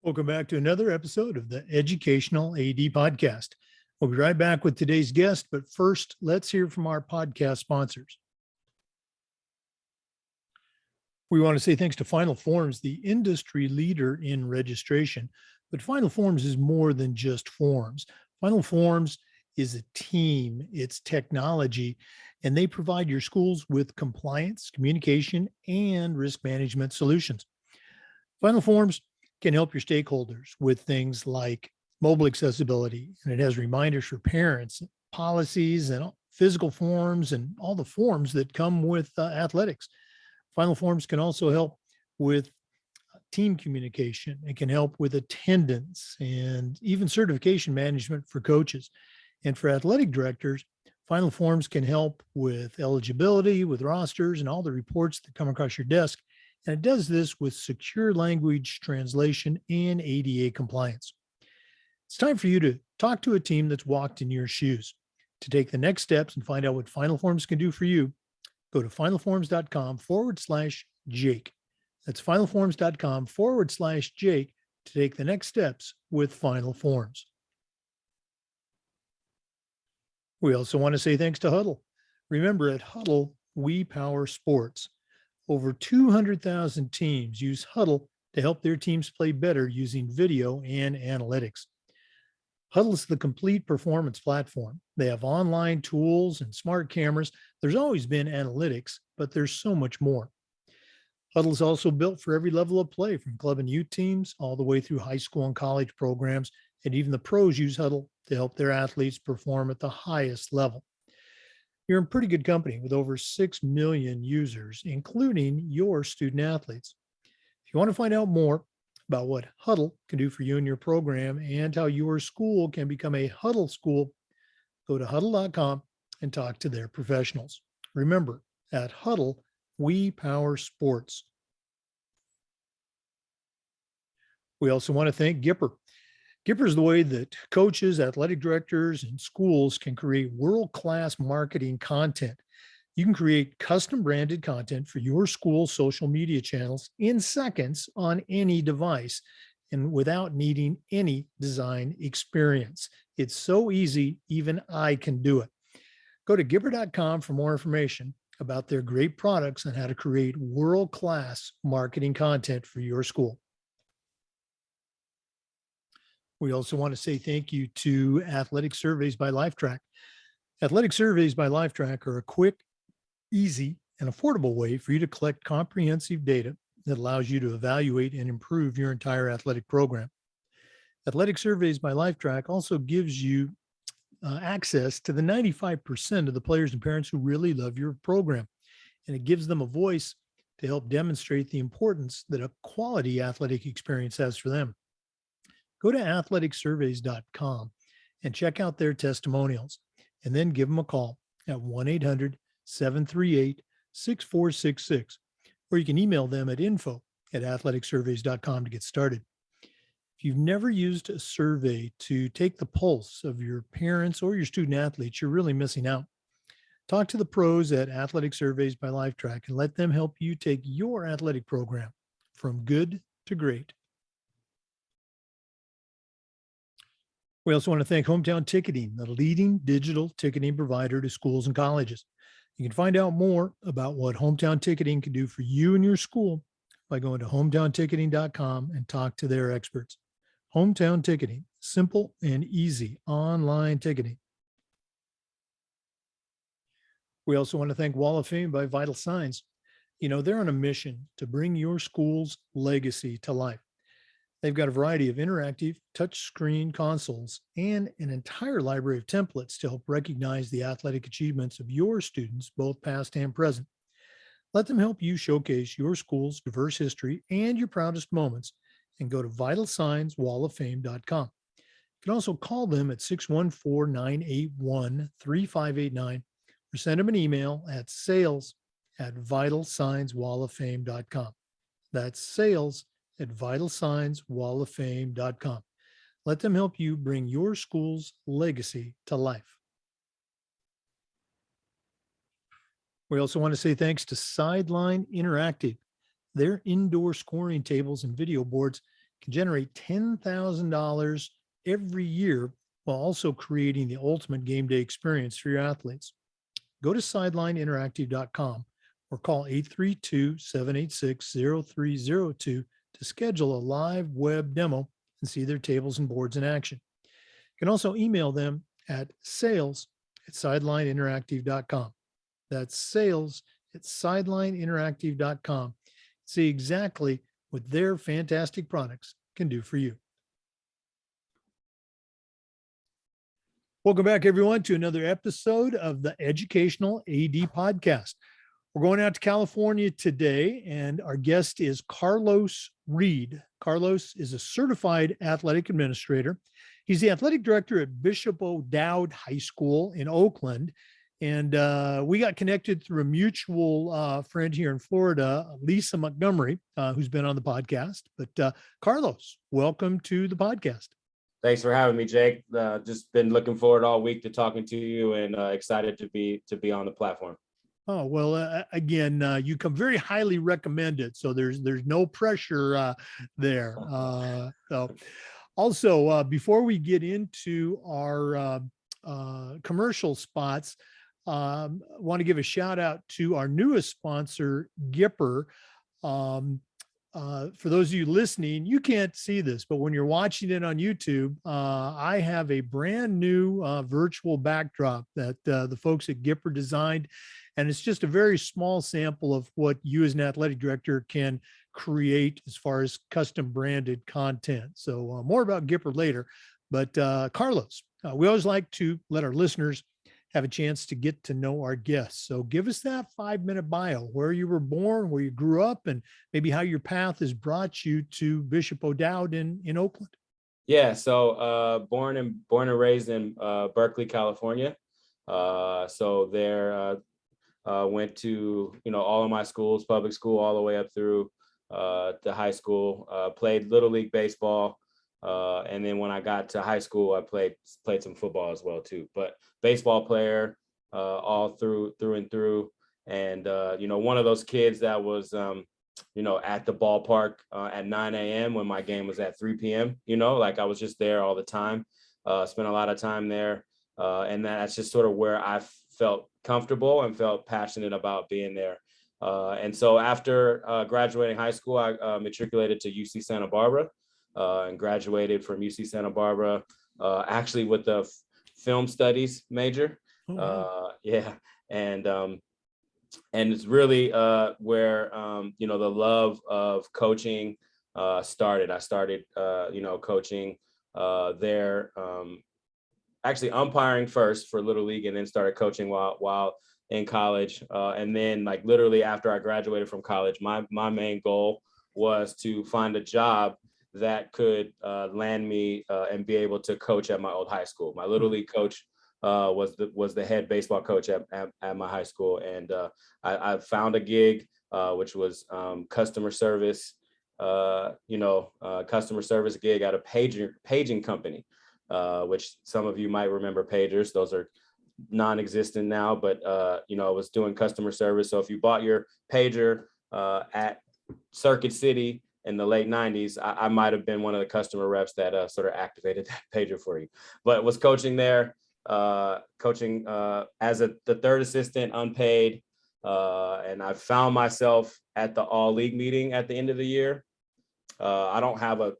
Welcome back to another episode of the Educational AD Podcast. We'll be right back with today's guest, but first, let's hear from our podcast sponsors. We want to say thanks to Final Forms, the industry leader in registration. But Final Forms is more than just forms. Final Forms is a team, it's technology, and they provide your schools with compliance, communication, and risk management solutions. Final Forms can help your stakeholders with things like mobile accessibility, and it has reminders for parents, policies, and physical forms, and all the forms that come with athletics. Final Forms can also help with team communication. It can help with attendance and even certification management for coaches. And for athletic directors, Final Forms can help with eligibility, with rosters, and all the reports that come across your desk. And it does this with secure language translation and ADA compliance. It's time for you to talk to a team that's walked in your shoes. To take the next steps and find out what Final Forms can do for you, go to finalforms.com/Jake. That's finalforms.com/Jake to take the next steps with Final Forms. We also want to say thanks to Huddle. Remember, at Huddle, we power sports. Over 200,000 teams use Huddle to help their teams play better using video and analytics. Huddle is the complete performance platform. They have online tools and smart cameras. There's always been analytics, but there's so much more. Huddle is also built for every level of play, from club and youth teams all the way through high school and college programs, and even the pros use Huddle to help their athletes perform at the highest level. You're in pretty good company with over 6 million users, including your student athletes. If you want to find out more about what Huddle can do for you and your program and how your school can become a Huddle school, go to huddle.com and talk to their professionals. Remember, at Huddle, we power sports. We also want to thank Gipper. Gipper is the way that coaches, athletic directors, and schools can create world-class marketing content. You can create custom branded content for your school's social media channels in seconds on any device and without needing any design experience. It's so easy, even I can do it. Go to Gipper.com for more information about their great products and how to create world-class marketing content for your school. We also want to say thank you to Athletic Surveys by Lifetrack. Athletic Surveys by Lifetrack are a quick, easy, and affordable way for you to collect comprehensive data that allows you to evaluate and improve your entire athletic program. Athletic Surveys by Lifetrack also gives you access to the 95% of the players and parents who really love your program, and it gives them a voice to help demonstrate the importance that a quality athletic experience has for them. Go to athleticsurveys.com and check out their testimonials, and then give them a call at 1-800-738-6466, or you can email them at info@athleticsurveys.com to get started. If you've never used a survey to take the pulse of your parents or your student athletes, you're really missing out. Talk to the pros at Athletic Surveys by Lifetrack and let them help you take your athletic program from good to great. We also want to thank Hometown Ticketing, the leading digital ticketing provider to schools and colleges. You can find out more about what Hometown Ticketing can do for you and your school by going to hometownticketing.com and talk to their experts. Hometown Ticketing, simple and easy online ticketing. We also want to thank Wall of Fame by Vital Signs. You know, they're on a mission to bring your school's legacy to life. They've got a variety of interactive touchscreen consoles and an entire library of templates to help recognize the athletic achievements of your students, both past and present. Let them help you showcase your school's diverse history and your proudest moments, and go to vitalsignswalloffame.com. You can also call them at 614-981-3589 or send them an email at sales@vitalsignswalloffame.com. That's sales@vitalsignswalloffame.com. Let them help you bring your school's legacy to life. We also want to say thanks to Sideline Interactive. Their indoor scoring tables and video boards can generate $10,000 every year while also creating the ultimate game day experience for your athletes. Go to sidelineinteractive.com or call 832-786-0302 to schedule a live web demo and see their tables and boards in action. You can also email them at sales@sidelineinteractive.com. That's sales@sidelineinteractive.com. See exactly what their fantastic products can do for you. Welcome back, everyone, to another episode of the Educational AD Podcast. We're going out to California today, and our guest is Carlos Reed. Carlos is a certified athletic administrator. He's the athletic director at Bishop O'Dowd High School in Oakland. And we got connected through a mutual friend here in Florida, Lisa Montgomery, who's been on the podcast. But Carlos, welcome to the podcast. Thanks for having me, Jake. Just been looking forward all week to talking to you, and excited to be on the platform. Oh, well, again, you come very highly recommended, so there's no pressure there. So also, before we get into our commercial spots, I want to give a shout out to our newest sponsor, Gipper. For those of you listening, you can't see this, but when you're watching it on YouTube, I have a brand new virtual backdrop that the folks at Gipper designed. And it's just a very small sample of what you as an athletic director can create as far as custom branded content. So more about Gipper later. But Carlos, we always like to let our listeners have a chance to get to know our guests. So give us that 5-minute bio, where you were born, where you grew up, and maybe how your path has brought you to Bishop O'Dowd in Oakland. Yeah, so born and raised in Berkeley, California. So there went to, all of my schools, public school, all the way up through the high school, played Little League baseball. And then when I got to high school, I played some football as well too, but baseball player, all through and through. And, one of those kids that was, at the ballpark at 9 a.m. when my game was at 3 p.m., like I was just there all the time, spent a lot of time there. And that's just sort of where I felt comfortable and felt passionate about being there. And so after graduating high school, I matriculated to UC Santa Barbara. And graduated from UC Santa Barbara, actually with the film studies major. Oh, wow. Yeah, and it's really where the love of coaching started. I started coaching there, actually umpiring first for Little League, and then started coaching while in college. And then, like, literally after I graduated from college, my main goal was to find a job that could land me and be able to coach at my old high school. My Little League coach was the head baseball coach at my high school, and I found a gig which was customer service, customer service gig at a paging company, which some of you might remember pagers. Those are non-existent now, but I was doing customer service. So if you bought your pager at Circuit City in the late 90s, I might have been one of the customer reps that sort of activated that pager for you. But was coaching there, as the third assistant, unpaid, and I found myself at the all league meeting at the end of the year. I don't have a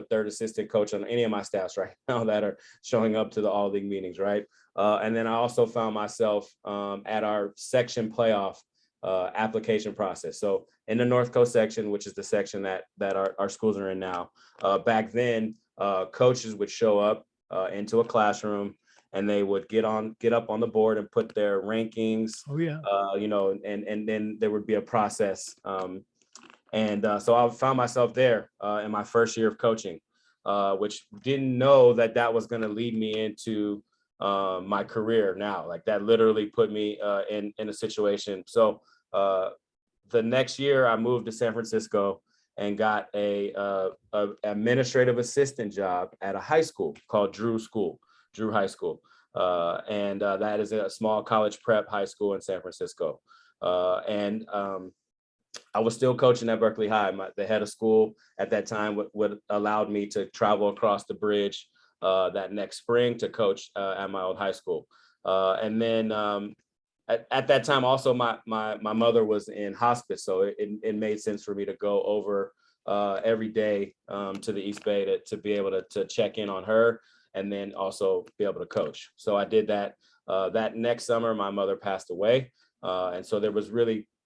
third assistant coach on any of my staffs right now that are showing up to the all league meetings, right? And then I also found myself at our section playoff application process. So in the North Coast section, which is the section that our schools are in now, back then, coaches would show up into a classroom, and they would get up on the board and put their rankings. Oh yeah. And then there would be a process. So I found myself there in my first year of coaching, which didn't know that was going to lead me into my career now. Like, that literally put me in a situation. So the next year I moved to San Francisco and got a administrative assistant job at a high school called Drew High School. And that is a small college prep high school in San Francisco. I was still coaching at Berkeley High. The head of school at that time would allowed me to travel across the bridge that next spring to coach at my old high school. And then at that time, also my mother was in hospice, so it made sense for me to go over every day to the East Bay to be able to check in on her, and then also be able to coach. So I did that. That next summer, my mother passed away, and so there was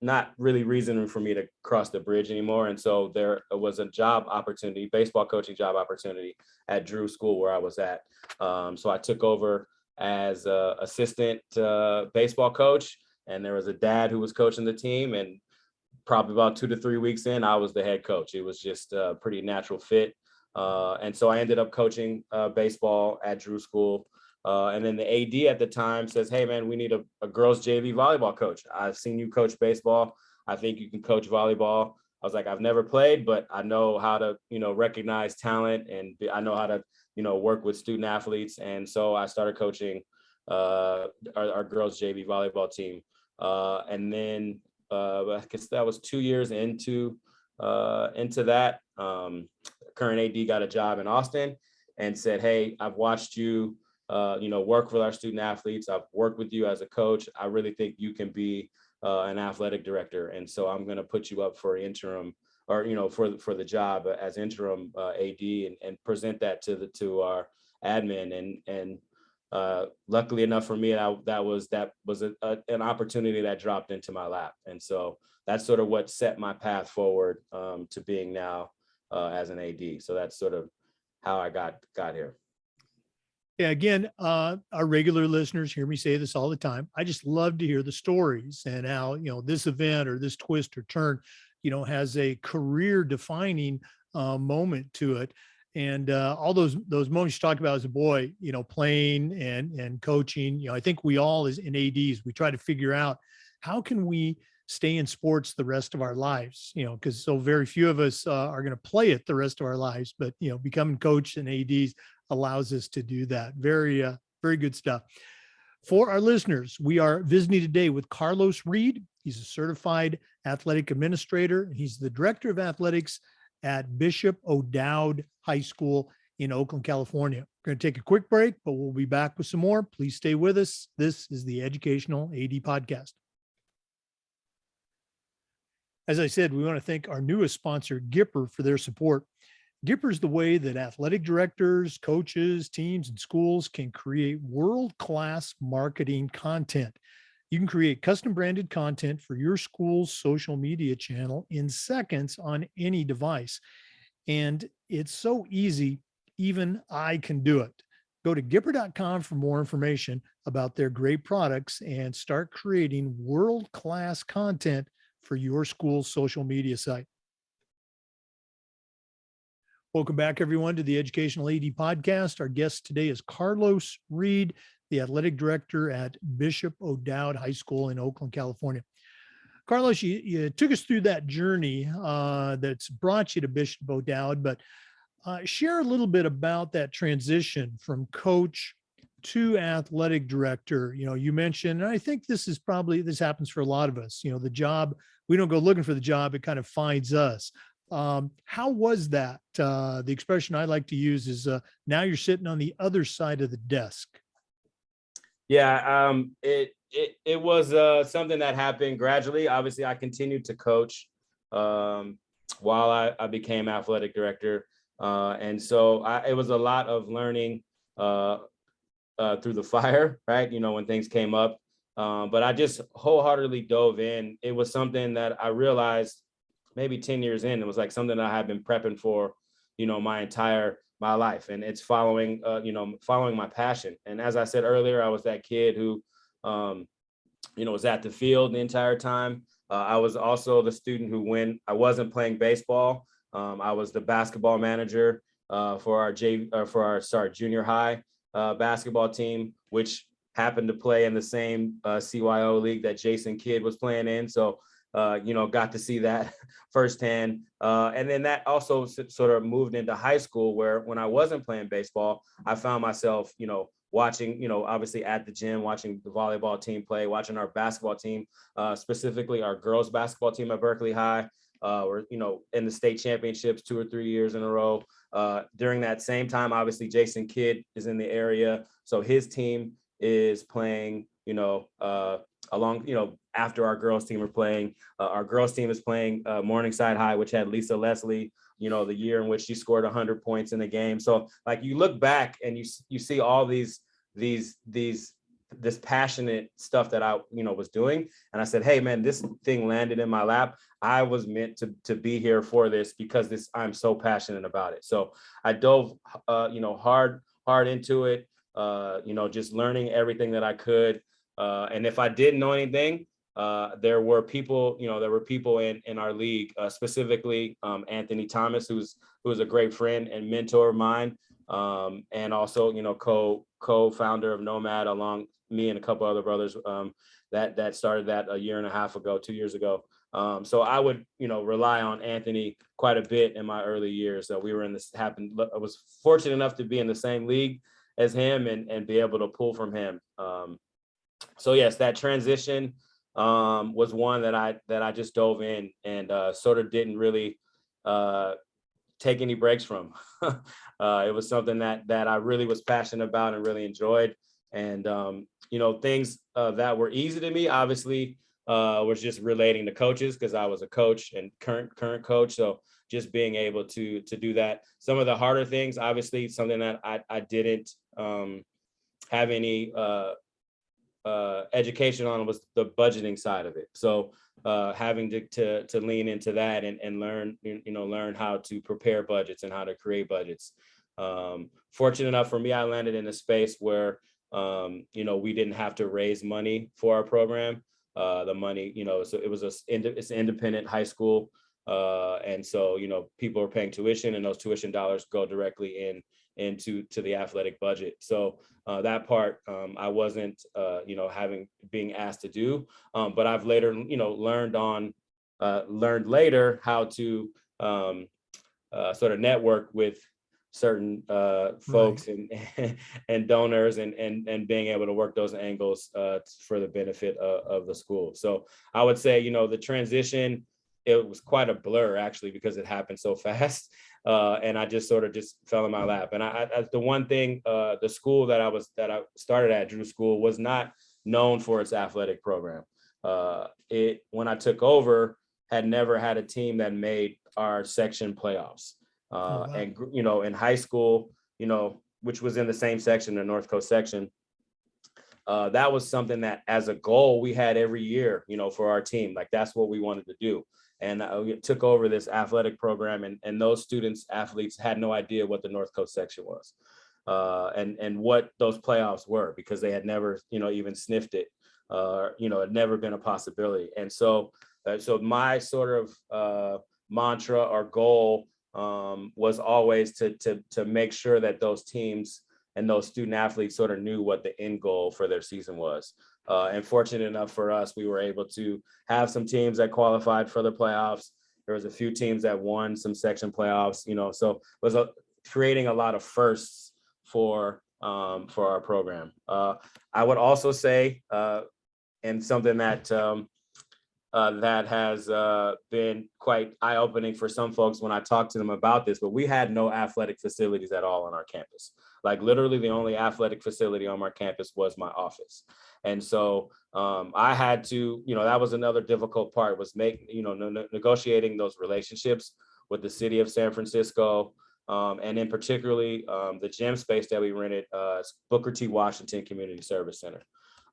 not really reason for me to cross the bridge anymore. And so there was a job opportunity, baseball coaching job opportunity at Drew School where I was at. So I took over as assistant baseball coach, and there was a dad who was coaching the team, and probably about 2 to 3 weeks in, I was the head coach. It was just a pretty natural fit. And so I ended up coaching baseball at Drew School. And then the AD at the time says, hey, man, we need a girls JV volleyball coach. I've seen you coach baseball. I think you can coach volleyball. I was like, I've never played, but I know how to, recognize talent, and I know how to, work with student athletes. And so I started coaching our girls JV volleyball team. And then I guess that was 2 years into that. Current AD got a job in Austin and said, hey, I've watched you work with our student athletes. I've worked with you as a coach. I really think you can be an athletic director. And so I'm going to put you up for interim, or, for the job as interim AD, and present that to our admin. And luckily enough for me, that was an opportunity that dropped into my lap. And so that's sort of what set my path forward to being now as an AD. So that's sort of how I got here. Yeah, again, our regular listeners hear me say this all the time. I just love to hear the stories and how, this event or this twist or turn, has a career defining moment to it. And all those moments you talk about as a boy, playing and coaching, I think we all as in ADs, we try to figure out how can we stay in sports the rest of our lives, because so very few of us are going to play it the rest of our lives, but, becoming coach and ADs allows us to do that. Very, very good stuff. For our listeners, we are visiting today with Carlos Reed. He's a certified athletic administrator. He's the director of athletics at Bishop O'Dowd High School in Oakland, California. We're going to take a quick break, but we'll be back with some more. Please stay with us. This is the Educational AD Podcast. As I said, we want to thank our newest sponsor, Gipper, for their support. Gipper is the way that athletic directors, coaches, teams, and schools can create world-class marketing content. You can create custom branded content for your school's social media channel in seconds on any device. And it's so easy, even I can do it. Go to Gipper.com for more information about their great products and start creating world-class content for your school's social media site. Welcome back, everyone, to the Educational AD Podcast. Our guest today is Carlos Reed, the athletic director at Bishop O'Dowd High School in Oakland, California. Carlos, you took us through that journey that's brought you to Bishop O'Dowd, but share a little bit about that transition from coach to athletic director. You mentioned, and I think this happens for a lot of us, the job, we don't go looking for the job, it kind of finds us. How was that? The expression I like to use is now you're sitting on the other side of the desk. Yeah, it was something that happened gradually. Obviously, I continued to coach while I became athletic director. And so it was a lot of learning through the fire, right? When things came up. But I just wholeheartedly dove in. It was something that I realized maybe 10 years in, it was like something that I had been prepping for, my life. And it's following my passion. And as I said earlier, I was that kid who, was at the field the entire time. I was also the student who, when I wasn't playing baseball, I was the basketball manager for our junior high basketball team, which happened to play in the same CYO league that Jason Kidd was playing in. So, got to see that firsthand. And then that also sort of moved into high school, where when I wasn't playing baseball, I found myself, watching, obviously at the gym, watching the volleyball team play, watching our basketball team, specifically our girls basketball team at Berkeley High, were, in the state championships 2 or 3 years in a row. During that same time, obviously Jason Kidd is in the area. So his team is playing, after our girls team are playing. Our girls team is playing Morningside High, which had Lisa Leslie, the year in which she scored 100 points in a game. So like you look back and you see all this passionate stuff that I, was doing. And I said, hey man, this thing landed in my lap. I was meant to be here for this because I'm so passionate about it. So I dove, hard into it, just learning everything that I could. And if I didn't know anything, there were people in our league, specifically Anthony Thomas, who's a great friend and mentor of mine, and also co-founder of NOMAD, along me and a couple other brothers that started that a year and a half ago, 2 years ago. So I would rely on Anthony quite a bit in my early years. So we were I was fortunate enough to be in the same league as him and be able to pull from him. So yes, that transition was one that I just dove in and sort of didn't really take any breaks from. It was something that I really was passionate about and really enjoyed. And things that were easy to me, obviously, was just relating to coaches, because I was a coach and current coach. So just being able to do that. Some of the harder things, obviously, something that I didn't have any education on was the budgeting side of it. So having to lean into that and learn how to prepare budgets and how to create budgets. Fortunate enough for me, I landed in a space where we didn't have to raise money for our program. The money, so it's an independent high school. And so, people are paying tuition, and those tuition dollars go directly into the athletic budget. So that part I wasn't, being asked to do, but I've later, learned later how to sort of network with certain folks and donors and being able to work those angles for the benefit of the school. So I would say, the transition, it was quite a blur actually, because it happened so fast. And I just sort of fell in my lap. And the one thing, the school that I started at, Drew School, was not known for its athletic program. When I took over, had never had a team that made our section playoffs. Wow. And, in high school, which was in the same section, the North Coast section, that was something that as a goal we had every year, for our team. Like that's what we wanted to do. And I took over this athletic program, and those athletes had no idea what the North Coast section was, and what those playoffs were, because they had never, even sniffed it, had never been a possibility. And so my sort of mantra or goal was always to make sure that those teams and those student athletes sort of knew what the end goal for their season was. And fortunate enough for us, we were able to have some teams that qualified for the playoffs. There was a few teams that won some section playoffs, so it was creating a lot of firsts for our program. I would also say, and something that that has been quite eye-opening for some folks when I talk to them about this, but we had no athletic facilities at all on our campus. Like literally the only athletic facility on our campus was my office. And so I had to, that was another difficult part, was negotiating those relationships with the city of San Francisco, and in particularly the gym space that we rented, Booker T. Washington Community Service Center.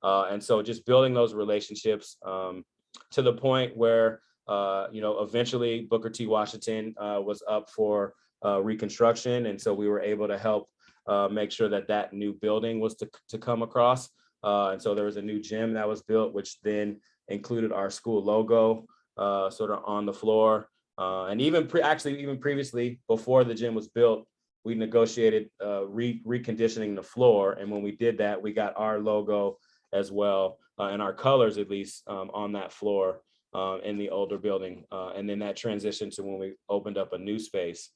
And so just building those relationships to the point where, eventually Booker T. Washington was up for reconstruction. And so we were able to help make sure that new building was to come across. And so there was a new gym that was built, which then included our school logo sort of on the floor. And even previously, before the gym was built, we negotiated reconditioning the floor. And when we did that, we got our logo as well, and our colors at least, on that floor in the older building. And then that transitioned to when we opened up a new space,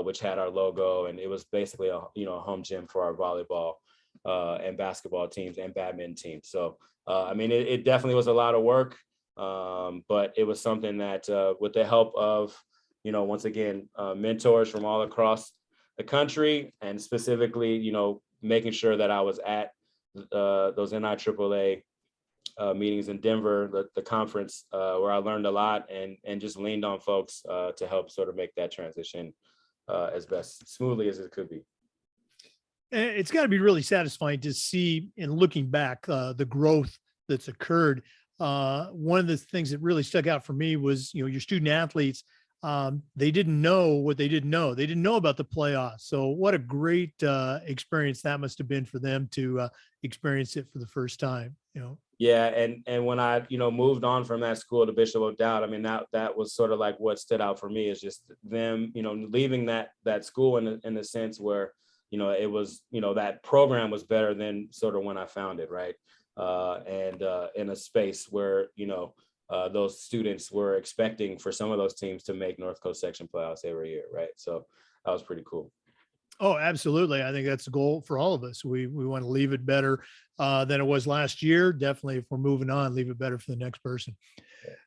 which had our logo, and it was basically a home gym for our volleyball and basketball teams and badminton teams. So, I mean, it definitely was a lot of work, but it was something that with the help of, once again, mentors from all across the country, and specifically, making sure that I was at those NIAAA meetings in Denver, the conference, where I learned a lot and just leaned on folks to help sort of make that transition as best smoothly as it could be. It's got to be really satisfying to see, in looking back, the growth that's occurred. One of the things that really stuck out for me was, your student athletes, they didn't know what they didn't know. They didn't know about the playoffs. So what a great experience that must have been for them to experience it for the first time, Yeah, and when I moved on from that school to Bishop O'Dowd, I mean that was sort of like what stood out for me, is just them leaving that school in a sense where it was that program was better than sort of when I found it, right? And in a space where those students were expecting for some of those teams to make North Coast section playoffs every year, right? So that was pretty cool. Oh, absolutely. I think that's the goal for all of us. We want to leave it better than it was last year. Definitely, if we're moving on, leave it better for the next person.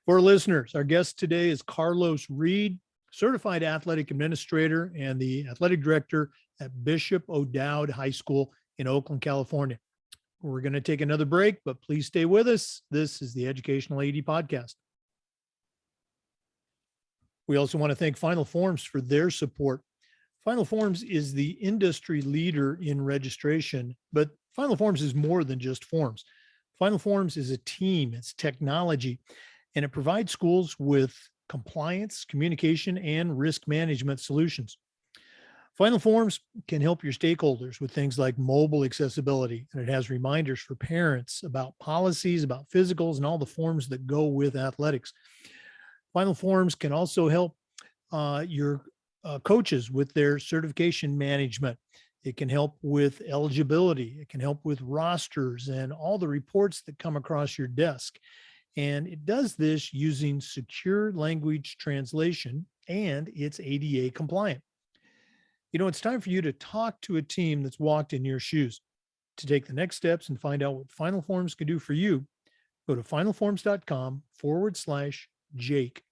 For listeners, our guest today is Carlos Reed, certified athletic administrator and the athletic director at Bishop O'Dowd High School in Oakland, California. We're going to take another break, but please stay with us. This is the Educational AD Podcast. We also want to thank Final Forms for their support. Final Forms is the industry leader in registration, but Final Forms is more than just forms. Final Forms is a team, it's technology, and it provides schools with compliance, communication, and risk management solutions. Final Forms can help your stakeholders with things like mobile accessibility, and it has reminders for parents about policies, about physicals, and all the forms that go with athletics. Final Forms can also help your coaches with their certification management. It can help with eligibility. It can help with rosters and all the reports that come across your desk. And it does this using secure language translation, and it's ADA compliant. It's time for you to talk to a team that's walked in your shoes. To take the next steps and find out what Final Forms can do for you, go to finalforms.com/Jake.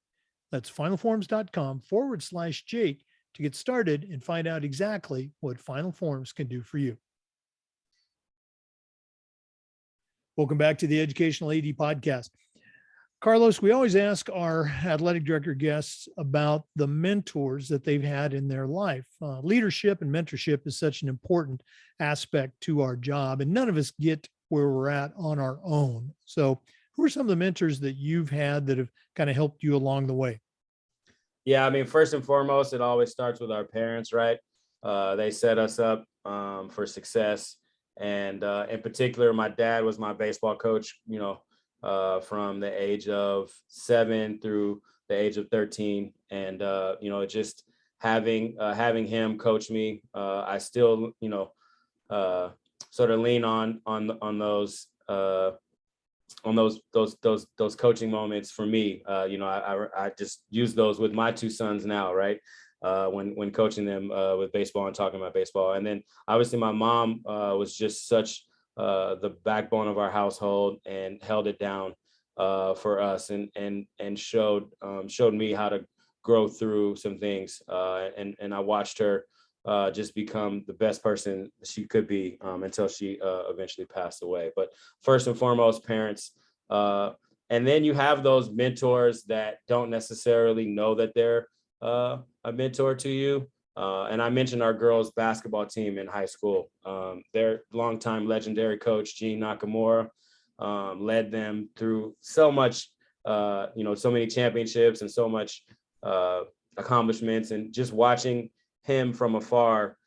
That's finalforms.com/Jake to get started and find out exactly what Final Forms can do for you. Welcome back to the Educational AD Podcast. Carlos, we always ask our athletic director guests about the mentors that they've had in their life. Leadership and mentorship is such an important aspect to our job, and none of us get where we're at on our own. So who are some of the mentors that you've had that have kind of helped you along the way? Yeah, I mean, first and foremost, it always starts with our parents, right? They set us up for success. And in particular, my dad was my baseball coach, from the age of 7 through the age of 13. And, just having him coach me, I still, sort of lean on those those coaching moments for me. I just use those with my two sons now, right? When coaching them with baseball and talking about baseball. And then obviously my mom was just such the backbone of our household and held it down for us and showed me how to grow through some things. And I watched her just become the best person she could be until she eventually passed away. But first and foremost, parents. And then you have those mentors that don't necessarily know that they're a mentor to you. And I mentioned our girls basketball team in high school. Their longtime legendary coach, Gene Nakamura, led them through so much, so many championships and so much accomplishments. And just watching him from afar,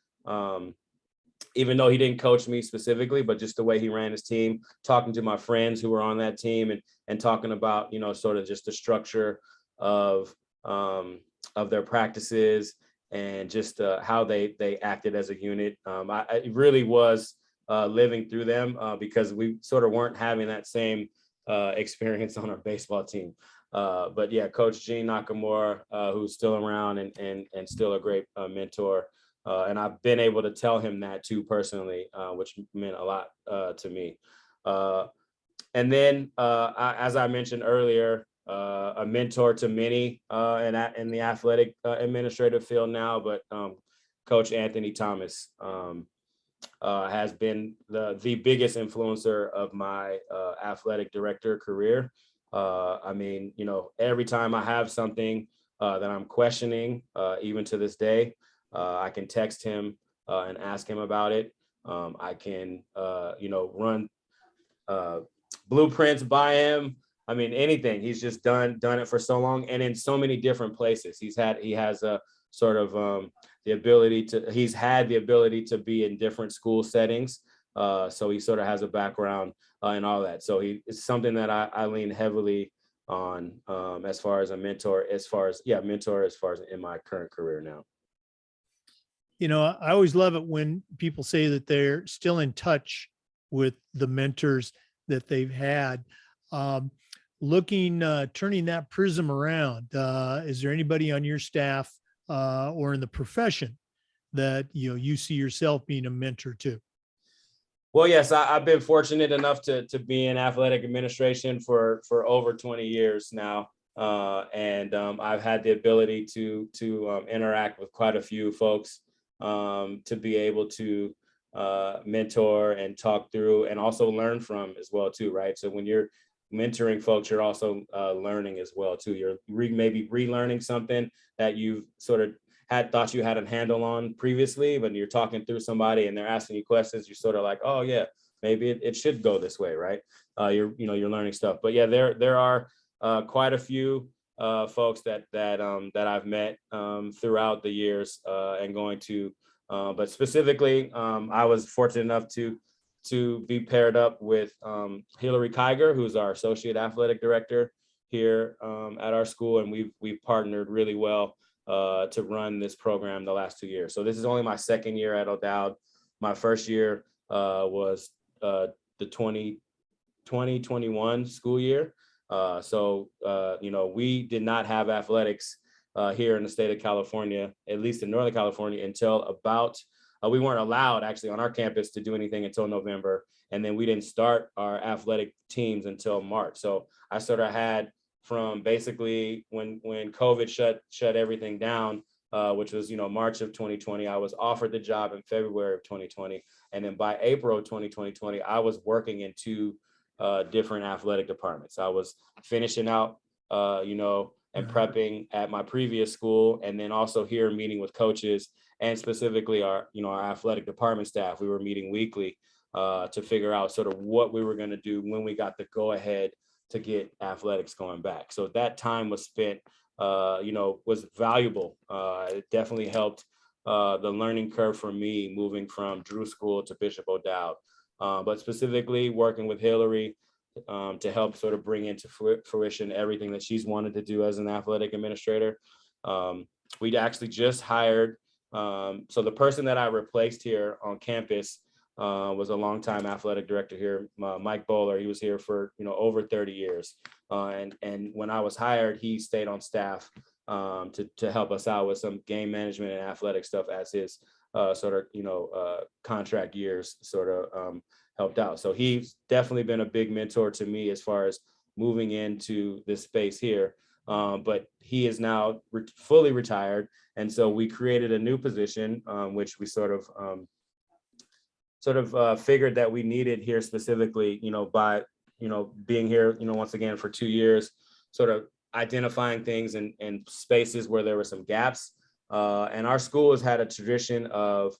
even though he didn't coach me specifically, but just the way he ran his team, talking to my friends who were on that team and talking about, sort of just the structure of their practices and just how they acted as a unit. It really was living through them because we sort of weren't having that same experience on our baseball team. But yeah, Coach Gene Nakamura, who's still around and still a great mentor And I've been able to tell him that too personally, which meant a lot to me. And then, as I mentioned earlier, a mentor to many in the athletic administrative field now, but Coach Anthony Thomas has been the biggest influencer of my athletic director career. I mean, every time I have something that I'm questioning, even to this day, I can text him and ask him about it. I can, run blueprints by him. I mean, anything. He's just done it for so long, and in so many different places. He has a sort of he's had the ability to be in different school settings. So he sort of has a background in all that. So it's something that I lean heavily on as far as a mentor, as far as in my current career now. I always love it when people say that they're still in touch with the mentors that they've had. Turning that prism around, is there anybody on your staff or in the profession that you see yourself being a mentor to? Well, yes, I've been fortunate enough to be in athletic administration for over 20 years now. And I've had the ability to interact with quite a few folks, to be able to mentor and talk through and also learn from as well too, right? So when you're mentoring folks, you're also learning as well too. You're maybe relearning something that you've sort of thought you had a handle on previously. When you're talking through somebody and they're asking you questions, you're sort of like, oh yeah, maybe it should go this way, right? You're learning stuff. But yeah, there are quite a few folks that I've met throughout the years and going to. But specifically, I was fortunate enough to be paired up with Hillary Kiger, who's our associate athletic director here at our school, and we've partnered really well to run this program the last 2 years. So this is only my second year at O'Dowd. My first year was the 2021 school year. So we did not have athletics here in the state of California, at least in Northern California, until about, we weren't allowed actually on our campus to do anything until November. And then we didn't start our athletic teams until March. So I sort of had from basically when COVID shut everything down, which was, March of 2020, I was offered the job in February of 2020. And then by April of 2020, I was working in two different athletic departments. I was finishing out, and prepping at my previous school, and then also here meeting with coaches and specifically our athletic department staff. We were meeting weekly to figure out sort of what we were going to do when we got the go ahead to get athletics going back. So that time was spent, was valuable. It definitely helped the learning curve for me moving from Drew School to Bishop O'Dowd. But specifically working with Hillary to help sort of bring into fruition everything that she's wanted to do as an athletic administrator. We actually just hired, so the person that I replaced here on campus was a longtime athletic director here, Mike Bowler. He was here for over 30 years. And when I was hired, he stayed on staff to help us out with some game management and athletic stuff as his contract years sort of helped out. So he's definitely been a big mentor to me as far as moving into this space here. But he is now fully retired. And so we created a new position, which we sort of figured that we needed here specifically, by, being here, once again for 2 years, sort of identifying things and spaces where there were some gaps. And our school has had a tradition of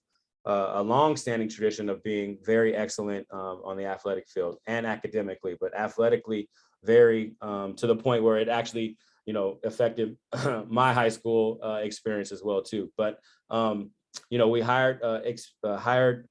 a long-standing tradition of being very excellent on the athletic field and academically, but athletically very to the point where it actually, affected my high school experience as well too. But we hired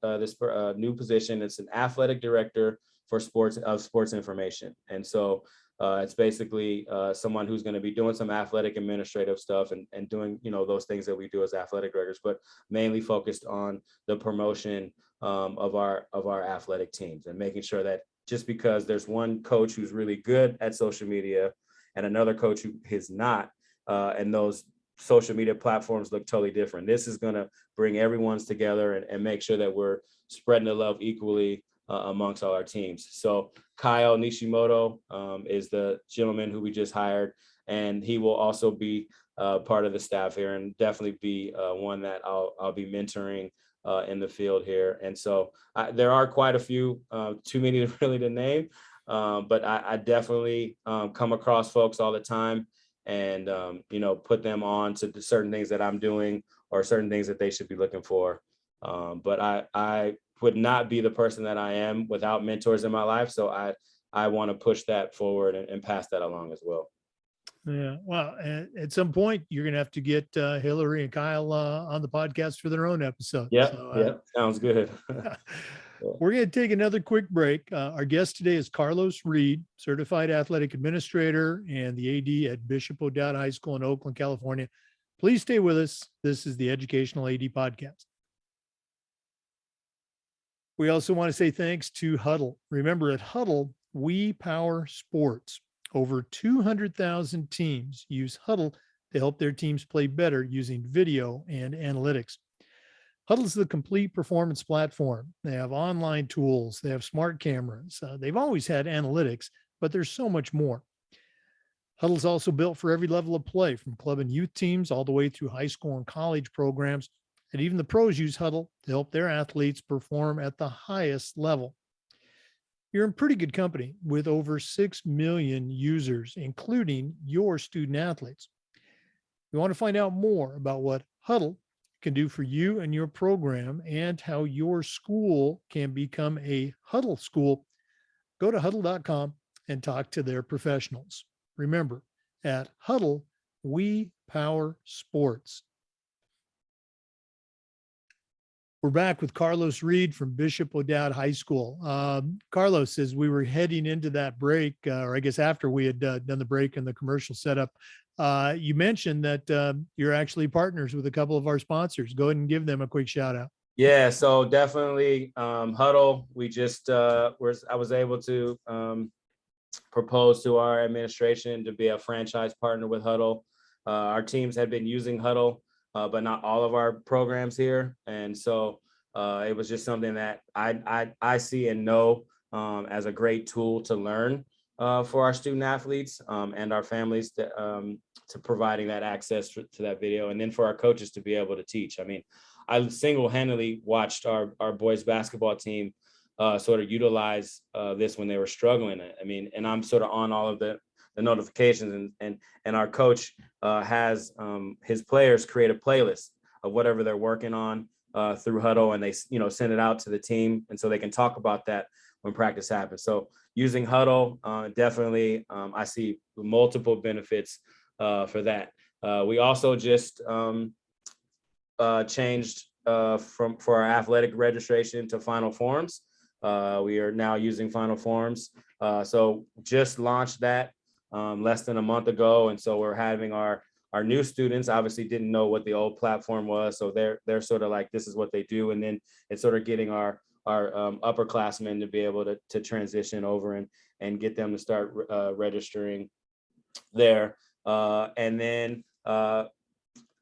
this new position. It's an athletic director for sports information, and so it's basically someone who's going to be doing some athletic administrative stuff and doing, those things that we do as athletic directors, but mainly focused on the promotion of our athletic teams and making sure that just because there's one coach who's really good at social media and another coach who is not, and those social media platforms look totally different. This is going to bring everyone's together and make sure that we're spreading the love equally amongst all our teams. So Kyle Nishimoto is the gentleman who we just hired, and he will also be part of the staff here, and definitely be one that I'll be mentoring in the field here. And so there are quite a few, too many really to name, but I definitely come across folks all the time, and put them on to the certain things that I'm doing or certain things that they should be looking for. But I would not be the person that I am without mentors in my life. So I want to push that forward and pass that along as well. Yeah. Well, at some point, you're going to have to get Hillary and Kyle on the podcast for their own episode. Yeah. So, yeah. Sounds good. we're going to take another quick break. Our guest today is Carlos Reed, certified athletic administrator and the AD at Bishop O'Dowd High School in Oakland, California. Please stay with us. This is the Educational AD Podcast. We also want to say thanks to Huddle. Remember, at Huddle, we power sports. Over 200,000 teams use Huddle to help their teams play better using video and analytics. Huddle is the complete performance platform. They have online tools, they have smart cameras, they've always had analytics, but there's so much more. Huddle is also built for every level of play, from club and youth teams all the way through high school and college programs. And even the pros use Huddle to help their athletes perform at the highest level. You're in pretty good company with over 6 million users, including your student athletes. You want to find out more about what Huddle can do for you and your program and how your school can become a Huddle school, go to huddle.com and talk to their professionals. Remember, at Huddle, we power sports. We're back with Carlos Reed from Bishop O'Dowd High School. Carlos, as we were heading into that break, or I guess after we had done the break and the commercial setup, you mentioned that you're actually partners with a couple of our sponsors. Go ahead and give them a quick shout out. Yeah, so definitely Huddle. We just I was able to propose to our administration to be a franchise partner with Huddle. Our teams had been using Huddle, but not all of our programs here. And so it was just something that I see and know as a great tool to learn for our student athletes and our families to providing that access to that video. And then for our coaches to be able to teach. I mean, I single-handedly watched our boys basketball team sort of utilize this when they were struggling. I mean, and I'm sort of on all of the notifications, and our coach has his players create a playlist of whatever they're working on through Huddle, and they send it out to the team, and so they can talk about that when practice happens. So using Huddle, definitely I see multiple benefits for that. We also just changed for our athletic registration to Final Forms. We are now using Final Forms. So just launched that less than a month ago. And so we're having our new students obviously didn't know what the old platform was. So they're sort of like, this is what they do. And then it's sort of getting our upperclassmen to be able to transition over and get them to start registering there. And then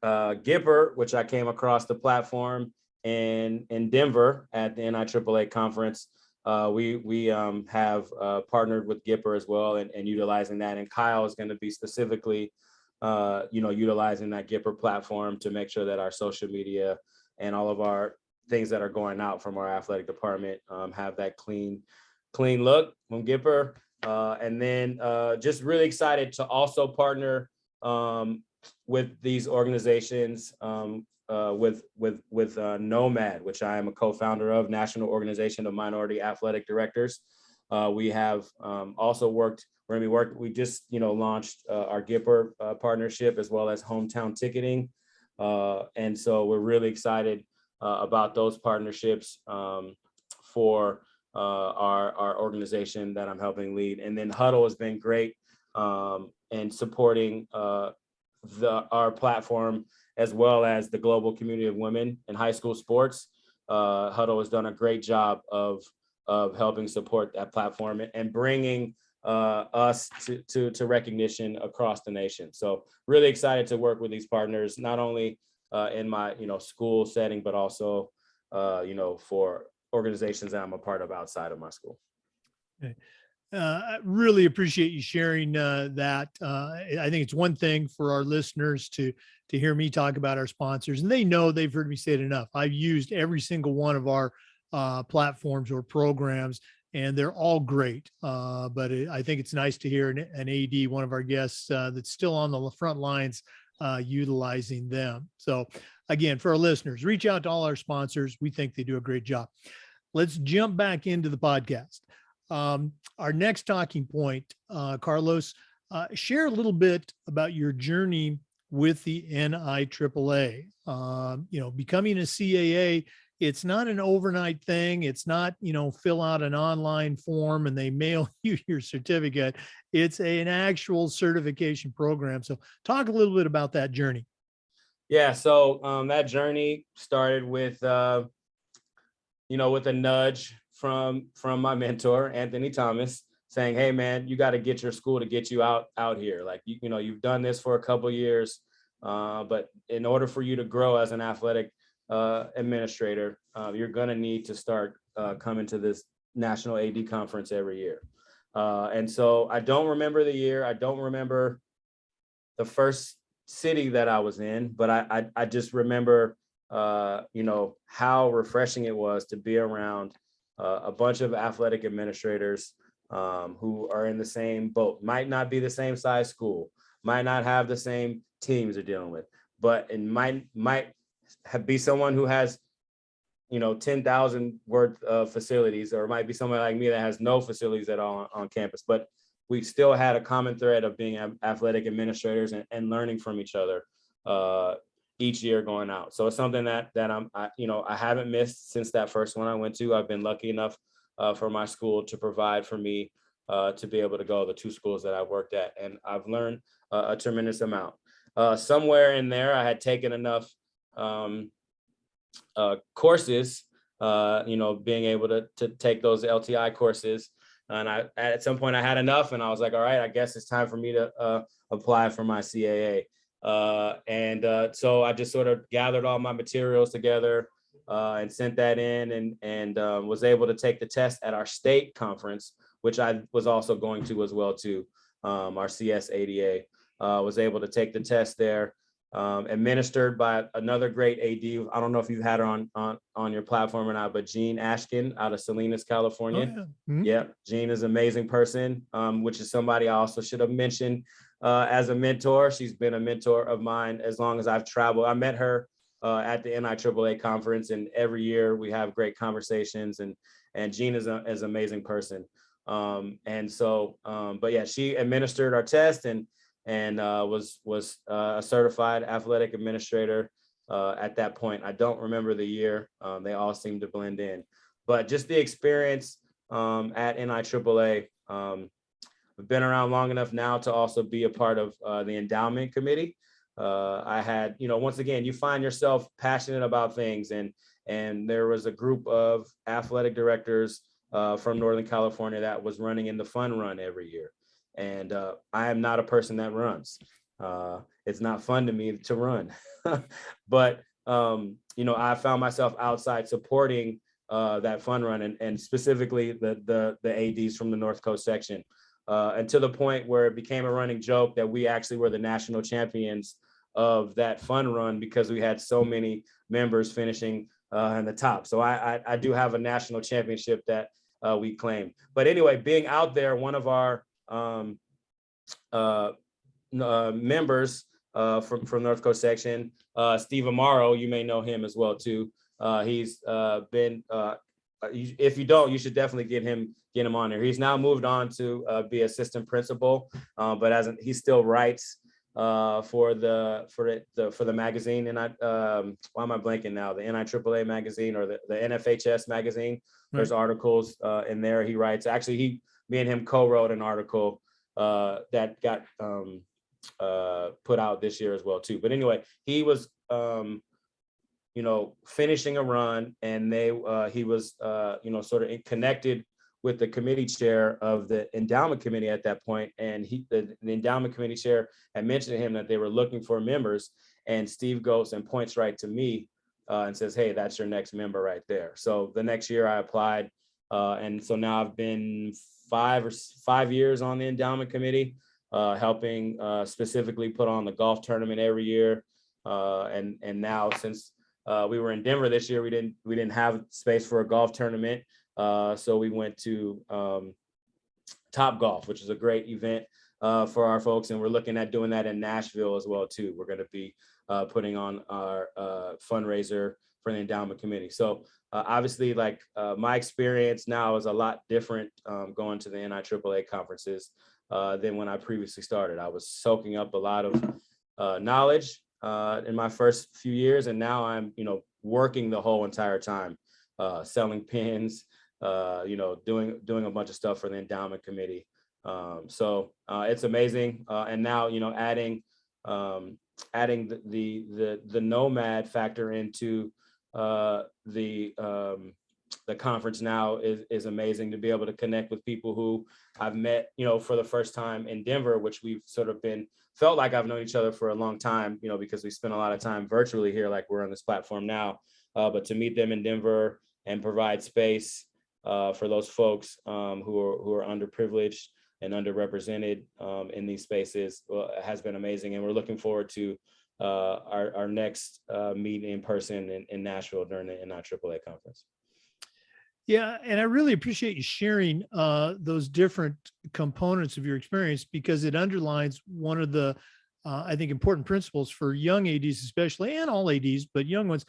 Gipper, which I came across the platform in Denver at the NIAAA conference. We have partnered with Gipper as well and utilizing that. And Kyle is going to be specifically, utilizing that Gipper platform to make sure that our social media and all of our things that are going out from our athletic department have that clean look from Gipper. And then just really excited to also partner with these organizations, with NOMAD, which I am a co-founder of, National Organization of Minority Athletic Directors. We have also we just launched our Gipper partnership as well as hometown ticketing. And so we're really excited about those partnerships for our organization that I'm helping lead. And then Huddle has been great in supporting our platform, as well as the global community of women in high school sports. Huddle has done a great job of helping support that platform and bringing us to recognition across the nation. So really excited to work with these partners, not only in my school setting, but also for organizations that I'm a part of outside of my school. Okay. I really appreciate you sharing that. I think it's one thing for our listeners to hear me talk about our sponsors, and they know, they've heard me say it enough. I've used every single one of our platforms or programs, and they're all great. But I think it's nice to hear an AD, one of our guests that's still on the front lines, utilizing them. So again, for our listeners, reach out to all our sponsors. We think they do a great job. Let's jump back into the podcast. Our next talking point, Carlos, share a little bit about your journey with the NIAAA. Becoming a CAA, it's not an overnight thing. It's not, fill out an online form and they mail you your certificate. It's an actual certification program. So talk a little bit about that journey. Yeah, so that journey started with, with a nudge from my mentor, Anthony Thomas, saying, "Hey man, you got to get your school to get you out here. Like, you've done this for a couple of years, but in order for you to grow as an athletic administrator, you're going to need to start coming to this national AD conference every year." And so I don't remember the year. I don't remember the first city that I was in, but I just remember, how refreshing it was to be around a bunch of athletic administrators who are in the same boat. Might not be the same size school, might not have the same teams they're dealing with, but it might be someone who has 10,000 worth of facilities, or it might be someone like me that has no facilities at all on campus. But we still had a common thread of being athletic administrators and learning from each other each year going out. So it's something that I haven't missed since that first one I went to. I've been lucky enough for my school to provide for me to be able to go to the two schools that I've worked at, and I've learned a tremendous amount. Somewhere in there, I had taken enough courses, being able to take those LTI courses. And at some point I had enough, and I was like, all right, I guess it's time for me to apply for my CAA. So I just sort of gathered all my materials together and sent that in, and was able to take the test at our state conference, which I was also going to as well too. Our CSADA, was able to take the test there, administered by another great AD. I don't know if you've had her on your platform or not, but Jean Ashkin out of Salinas, California. Oh, yeah. Mm-hmm. Yeah, Jean is an amazing person, which is somebody I also should have mentioned as a mentor. She's been a mentor of mine as long as I've traveled. I met her at the NIAAA conference, and every year we have great conversations, and Jean is an amazing person. But yeah, she administered our test and was a certified athletic administrator at that point. I don't remember the year. They all seem to blend in, but just the experience at NIAAA. I've been around long enough now to also be a part of the endowment committee. I had, once again, you find yourself passionate about things, and there was a group of athletic directors from Northern California that was running in the fun run every year. And I am not a person that runs. It's not fun to me to run, but I found myself outside supporting that fun run, and specifically the ADs from the North Coast section, and to the point where it became a running joke that we actually were the national champions of that fun run because we had so many members finishing in the top. So I do have a national championship that we claim. But anyway, being out there, one of our members from North Coast section, Steve Amaro, you may know him as well too. He's been, if you don't, you should definitely get him on there. He's now moved on to be assistant principal, but he still writes for the magazine. And why am I blanking now? The NIAAA magazine, or the NFHS magazine. There's articles in there he writes. Actually, me and him co-wrote an article that got put out this year as well too. But anyway, he was finishing a run, and he was sort of connected with the committee chair of the endowment committee at that point, and the endowment committee chair had mentioned to him that they were looking for members, and Steve goes and points right to me and says, "Hey, that's your next member right there." So the next year I applied, and so now I've been 5 years on the endowment committee, helping specifically put on the golf tournament every year, and now since we were in Denver this year, we didn't have space for a golf tournament. So we went to Top Golf, which is a great event for our folks. And we're looking at doing that in Nashville as well, too. We're going to be putting on our fundraiser for the endowment committee. So obviously, like my experience now is a lot different going to the NIAAA conferences than when I previously started. I was soaking up a lot of knowledge in my first few years, and now I'm, working the whole entire time, selling pins, doing a bunch of stuff for the endowment committee. So it's amazing, and now adding the NOMAD factor into the conference now is amazing, to be able to connect with people who I've met, for the first time in Denver, which we've sort of felt like I've known each other for a long time, because we spend a lot of time virtually here, like we're on this platform now, but to meet them in Denver and provide space for those folks who are underprivileged and underrepresented in these spaces has been amazing. And we're looking forward to our next meeting in person in Nashville during the NIAAA conference. Yeah, and I really appreciate you sharing those different components of your experience, because it underlines one of the, I think, important principles for young ADs especially, and all ADs, but young ones: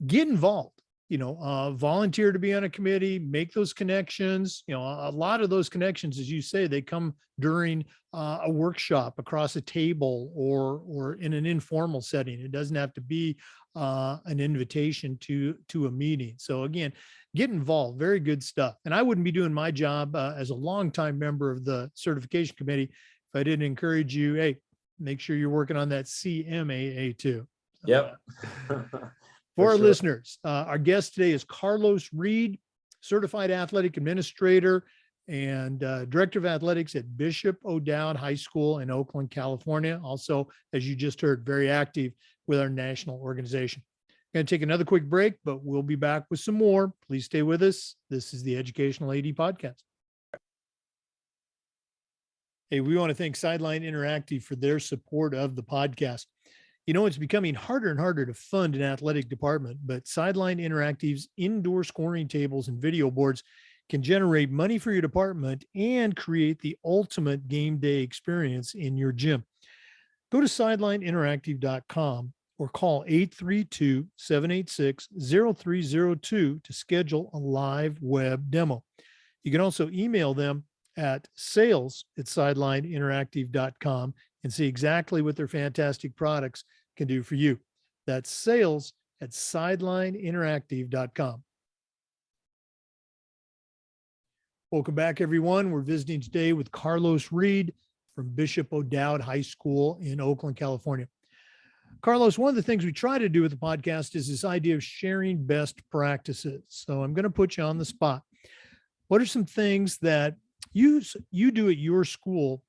get involved. Volunteer to be on a committee, make those connections. A lot of those connections, as you say, they come during a workshop, across a table, or in an informal setting. It doesn't have to be an invitation to a meeting. So again, get involved. Very good stuff. And I wouldn't be doing my job as a longtime member of the certification committee if I didn't encourage you, hey, make sure you're working on that CMAA too. Yep. For our listeners, our guest today is Carlos Reed, Certified Athletic Administrator and Director of Athletics at Bishop O'Dowd High School in Oakland, California. Also, as you just heard, very active with our national organization. Going to take another quick break, but we'll be back with some more. Please stay with us. This is the Educational AD Podcast. Hey, we want to thank Sideline Interactive for their support of the podcast. It's becoming harder and harder to fund an athletic department, but Sideline Interactive's indoor scoring tables and video boards can generate money for your department and create the ultimate game day experience in your gym. Go to sidelineinteractive.com or call 832-786-0302 to schedule a live web demo. You can also email them at sales@sidelineinteractive.com and see exactly what their fantastic products can do for you. That's sales@sidelineinteractive.com. Welcome back, everyone. We're visiting today with Carlos Reed from Bishop O'Dowd High School in Oakland, California. Carlos, one of the things we try to do with the podcast is this idea of sharing best practices. So I'm going to put you on the spot. What are some things that you do at your school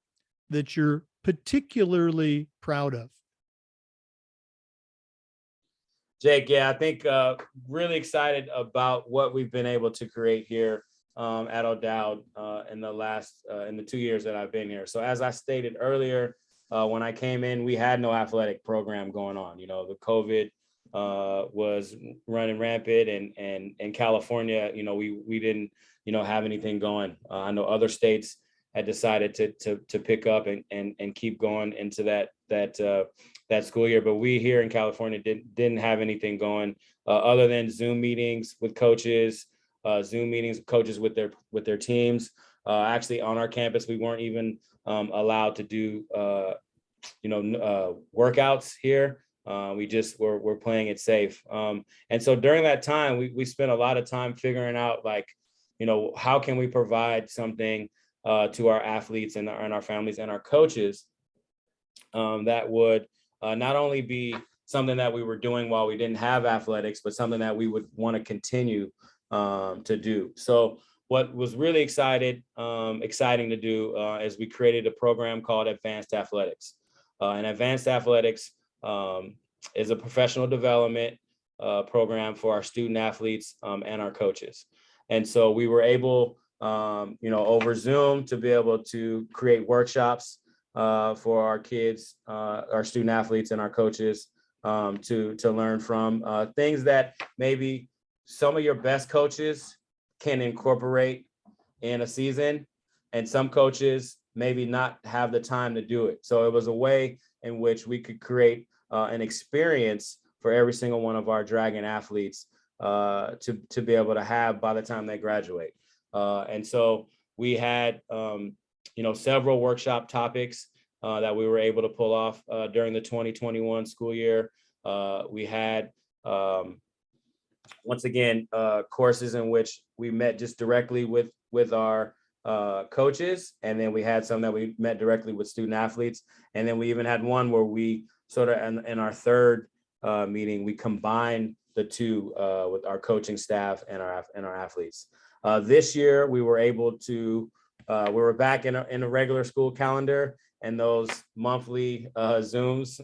that you're particularly proud of? Jake, yeah, I think really excited about what we've been able to create here at O'Dowd in the 2 years that I've been here. So as I stated earlier, when I came in, we had no athletic program going on. The COVID was running rampant, and in California, we didn't have anything going. I know other states had decided to pick up and keep going into that school year, but we here in California didn't have anything going other than Zoom meetings with coaches, Zoom meetings with coaches with their teams. Actually, on our campus, we weren't even allowed to do workouts here. We just were playing it safe. And so during that time, we spent a lot of time figuring out, how can we provide something to our athletes and our families and our coaches that would not only be something that we were doing while we didn't have athletics, but something that we would want to continue to do. So what was really exciting to do is we created a program called Advanced Athletics. And Advanced Athletics is a professional development program for our student athletes and our coaches. And so we were able, over Zoom to be able to create workshops for our kids, our student athletes and our coaches to learn from things that maybe some of your best coaches can incorporate in a season, and some coaches maybe not have the time to do it. So it was a way in which we could create an experience for every single one of our Dragon athletes to be able to have by the time they graduate. And so we had, several workshop topics that we were able to pull off during the 2021 school year. We had, once again, courses in which we met just directly with our coaches, and then we had some that we met directly with student athletes, and then we even had one where we sort of in our third meeting we combined the two with our coaching staff and our athletes. This year we were able to we were back in a regular school calendar, and those monthly Zooms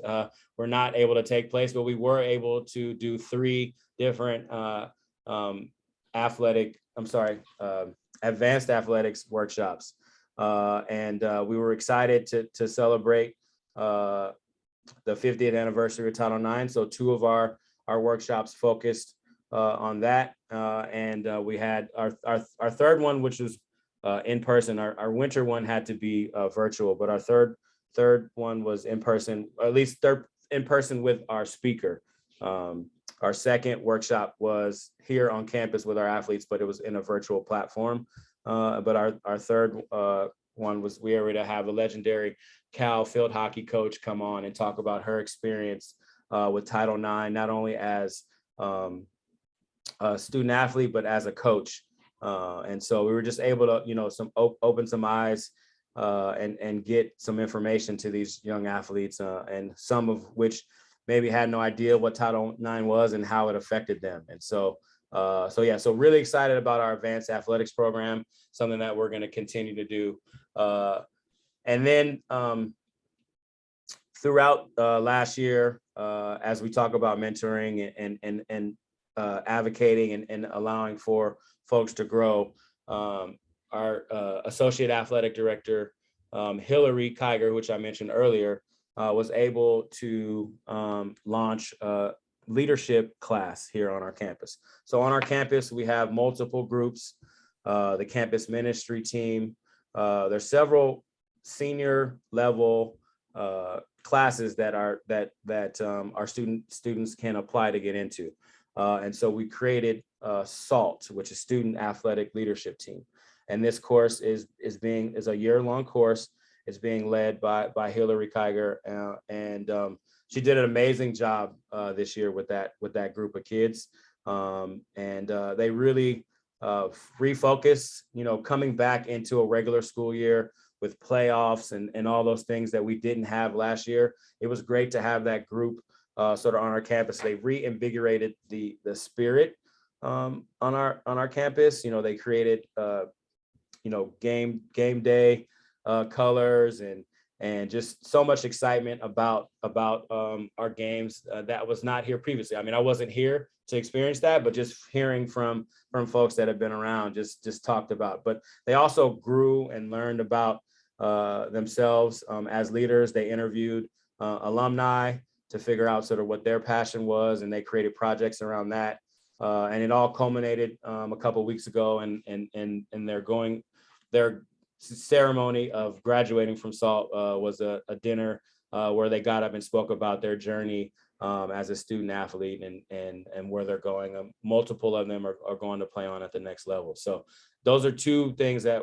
were not able to take place, but we were able to do 3 different advanced athletics workshops. And we were excited to celebrate the 50th anniversary of Title IX. So 2 of our workshops focused on that. And we had our third one, which was in person. Our winter one had to be virtual, but our third one was in person, or at least in person with our speaker. Our second workshop was here on campus with our athletes, but it was in a virtual platform. But our third one was we were to have the legendary Cal field hockey coach come on and talk about her experience with Title IX, not only as a student athlete, but as a coach. And so we were just able to, open some eyes and get some information to these young athletes, and some of which maybe had no idea what Title IX was and how it affected them. And so really excited about our advanced athletics program, something that we're going to continue to do. And then throughout last year, as we talk about mentoring and advocating and allowing for folks to grow, our associate athletic director, Hillary Kiger, which I mentioned earlier, was able to launch a leadership class here on our campus. So on our campus, we have multiple groups, the campus ministry team. There's several senior level classes that our students can apply to get into. And so we created SALT, which is Student Athletic Leadership Team. And this course is a year-long course. It's being led by Hillary Kiger, and she did an amazing job this year with that group of kids. And they really refocus, coming back into a regular school year with playoffs and all those things that we didn't have last year. It was great to have that group sort of on our campus. They reinvigorated the spirit on our campus. They created game day colors and just so much excitement about our games that was not here previously. I mean, I wasn't here to experience that, but just hearing from folks that have been around just talked about. But they also grew and learned about themselves as leaders. They interviewed alumni to figure out sort of what their passion was, and they created projects around that. And it all culminated a couple of weeks ago, and their ceremony of graduating from SALT was a dinner where they got up and spoke about their journey as a student athlete and where they're going. Multiple of them are going to play on at the next level. So those are 2 things that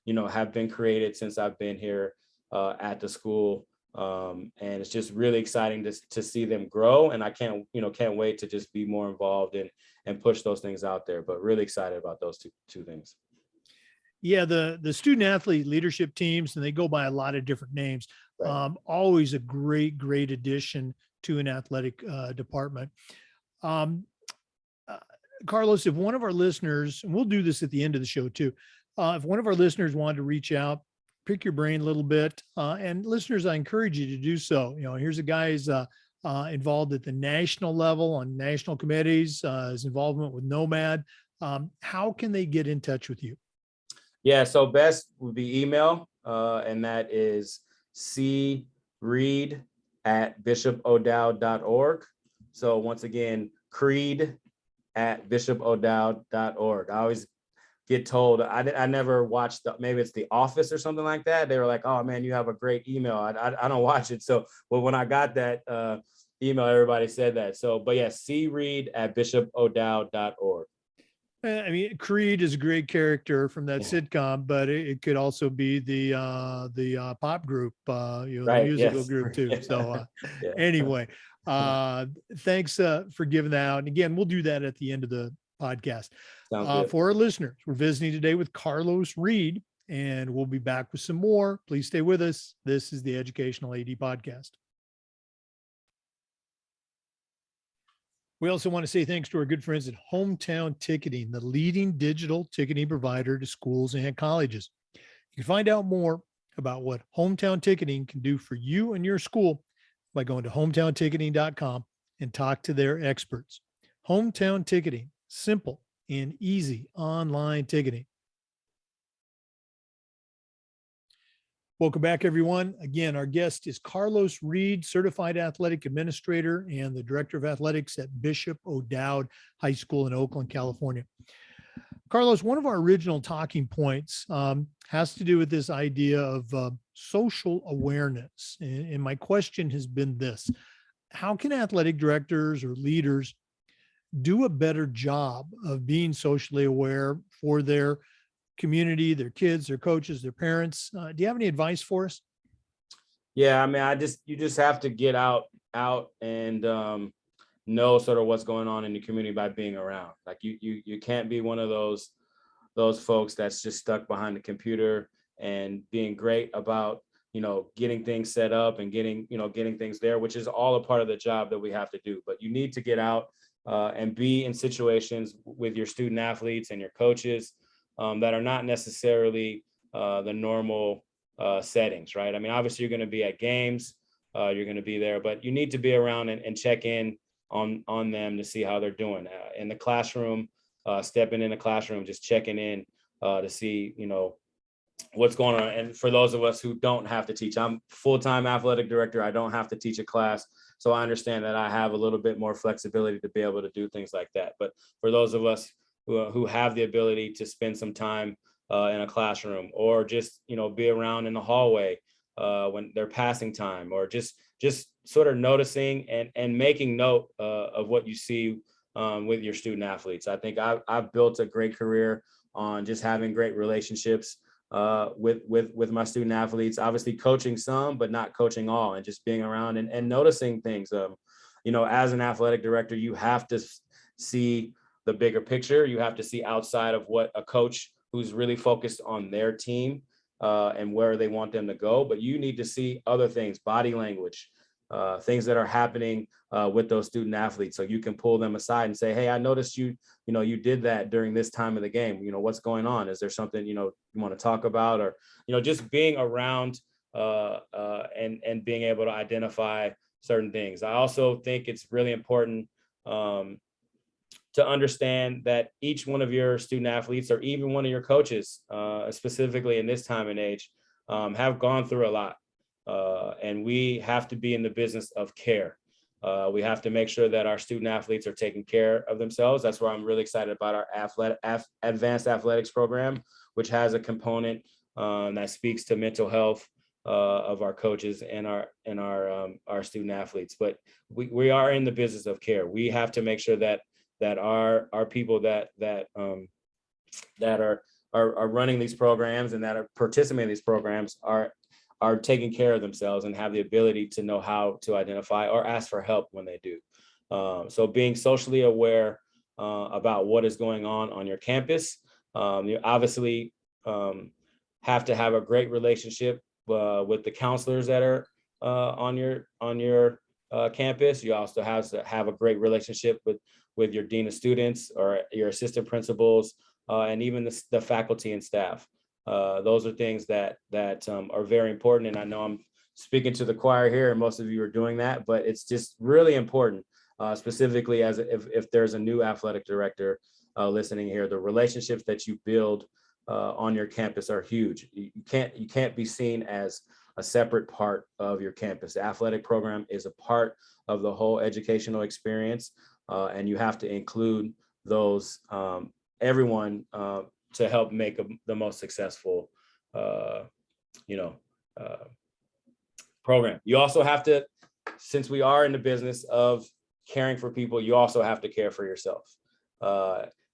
have been created since I've been here at the school. And it's just really exciting to see them grow. And I can't wait to just be more involved and push those things out there, but really excited about those two things. Yeah, the student athlete leadership teams, and they go by a lot of different names. Right. Always a great addition to an athletic department. Carlos, if one of our listeners, and we'll do this at the end of the show too, if one of our listeners wanted to reach out, pick your brain a little bit, and listeners, I encourage you to do so. Here's a guy who's involved at the national level on national committees, his involvement with NOMAD. How can they get in touch with you? Yeah, so best would be email, and that is creed@bishopodowd.org. So once again, creed@bishopodowd.org. I always get told, I never watched, maybe it's The Office or something like that. They were like, oh man, you have a great email. I don't watch it. So, but when I got that email, everybody said that. So, but yeah, creed@bishopodowd.org. I mean, Creed is a great character from that sitcom, but it could also be the pop group, the Right. musical Yes. group too. So Yeah. anyway, thanks for giving that out. And again, we'll do that at the end of the podcast. Sounds good. For our listeners, we're visiting today with Carlos Reed, and we'll be back with some more. Please stay with us. This is the Educational AD Podcast. We also want to say thanks to our good friends at Hometown Ticketing, the leading digital ticketing provider to schools and colleges. You can find out more about what Hometown Ticketing can do for you and your school by going to hometownticketing.com and talk to their experts. Hometown Ticketing, simple and easy online ticketing. Welcome back, everyone. Again, our guest is Carlos Reed, Certified Athletic Administrator and the Director of Athletics at Bishop O'Dowd High School in Oakland, California. Carlos, one of our original talking points has to do with this idea of social awareness. And my question has been this: how can athletic directors or leaders do a better job of being socially aware for their community, their kids, their coaches, their parents? Do you have any advice for us? Yeah, I mean, you just have to get out and know sort of what's going on in the community by being around. Like you can't be one of those folks that's just stuck behind the computer and being great about, getting things set up and getting things there, which is all a part of the job that we have to do. But you need to get out and be in situations with your student athletes and your coaches that are not necessarily the normal settings, right? I mean, obviously you're going to be at games, you're going to be there, but you need to be around and check in on them to see how they're doing in the classroom, stepping in the classroom, just checking in to see, what's going on. And for those of us who don't have to teach, I'm full-time athletic director. I don't have to teach a class. So I understand that I have a little bit more flexibility to be able to do things like that. But for those of us who have the ability to spend some time in a classroom, or just be around in the hallway when they're passing time, or just sort of noticing and making note of what you see with your student athletes. I think I've built a great career on just having great relationships with my student athletes, obviously coaching some, but not coaching all, and just being around and noticing things. As an athletic director, you have to see the bigger picture. You have to see outside of what a coach who's really focused on their team and where they want them to go. But you need to see other things, body language, things that are happening with those student athletes. So you can pull them aside and say, hey, I noticed you did that during this time of the game. What's going on? Is there something, you want to talk about? Or, just being around and being able to identify certain things. I also think it's really important to understand that each one of your student athletes, or even one of your coaches, specifically in this time and age, have gone through a lot. And we have to be in the business of care. We have to make sure that our student athletes are taking care of themselves. That's why I'm really excited about our advanced athletics program, which has a component that speaks to mental health of our coaches and our student athletes. But we are in the business of care. We have to make sure that our people that are running these programs and that are participating in these programs are taking care of themselves and have the ability to know how to identify or ask for help when they do. So being socially aware about what is going on your campus. You obviously have to have a great relationship with the counselors that are on your campus. You also have to have a great relationship with your dean of students or your assistant principals, and even the faculty and staff. Those are things that are very important. And I know I'm speaking to the choir here, and most of you are doing that, but it's just really important, specifically as if there's a new athletic director listening here. The relationships that you build on your campus are huge. You can't be seen as a separate part of your campus. The athletic program is a part of the whole educational experience, and you have to include those everyone to help make the most successful, program. You also have to, since we are in the business of caring for people, you also have to care for yourself,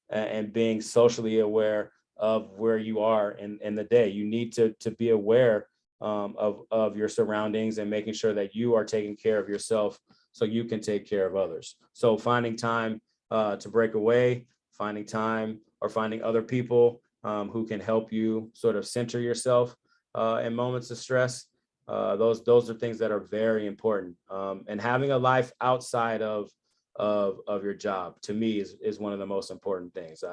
and being socially aware of where you are in the day. You need to be aware of your surroundings and making sure that you are taking care of yourself so you can take care of others. So finding time to break away, finding time or finding other people who can help you sort of center yourself in moments of stress. Those are things that are very important. And having a life outside of your job, to me, is one of the most important things.